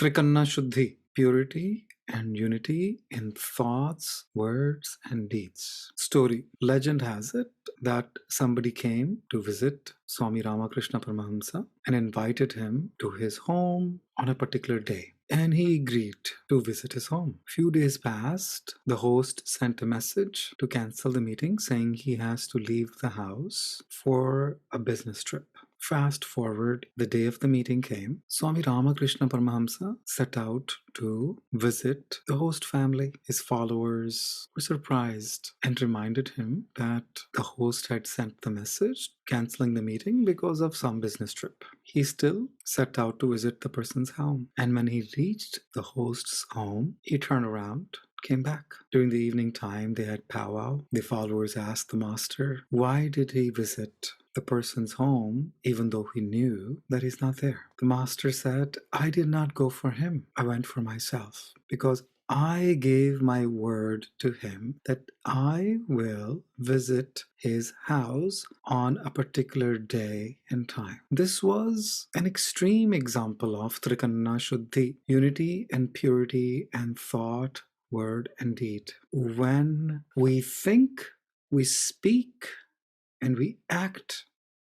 Trikarna Shuddhi, purity and unity in thoughts, words, and deeds. Story. Legend has it that somebody came to visit Swami Ramakrishna Paramahamsa and invited him to his home on a particular day. And he agreed to visit his home. Few days passed. The host sent a message to cancel the meeting, saying he has to leave the house for a business trip. Fast forward, the day of the meeting came. Swami Ramakrishna Paramahamsa set out to visit the host family. His followers were surprised and reminded him that the host had sent the message canceling the meeting because of some business trip. He still set out to visit the person's home. And when he reached the host's home, he turned around, came back. During the evening time, they had powwow. The followers asked the master, why did he visit the person's home even though he knew that he's not there? The master said, I did not go for him. I went for myself because I gave my word to him that I will visit his house on a particular day and time. This was an extreme example of Trikarna Shuddhi, unity and purity and thought, word, and deed. When we think, we speak, and we act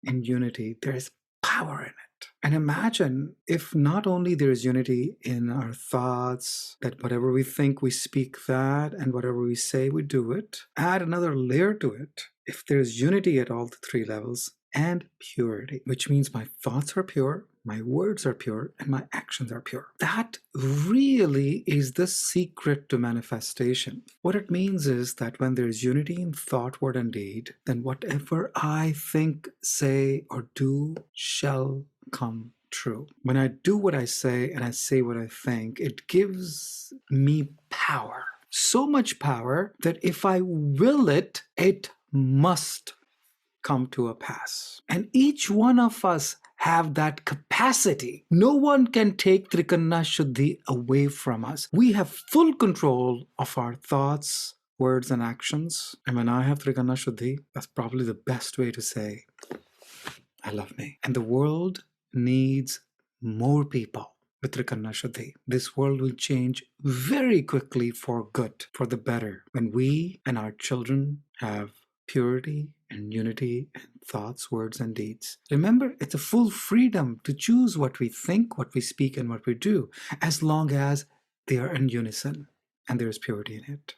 in unity, there is power in it. And imagine if not only there is unity in our thoughts, that whatever we think, we speak that, and whatever we say, we do it. Add another layer to it. If there's unity at all the three levels, and purity, which means my thoughts are pure, my words are pure, and my actions are pure. That really is the secret to manifestation. What it means is that when there is unity in thought, word, and deed, then whatever I think, say, or do shall come true. When I do what I say and I say what I think, it gives me power. So much power that if I will it, it must come to a pass. And each one of us have that capacity. No one can take Trikarna Shuddhi away from us. We have full control of our thoughts, words, and actions. And when I have Trikarna Shuddhi, that's probably the best way to say, I love me. And the world needs more people with Trikarna Shuddhi. This world will change very quickly for good, for the better, when we and our children have purity and unity in thoughts, words, and deeds. Remember, it's a full freedom to choose what we think, what we speak, and what we do, as long as they are in unison and there is purity in it.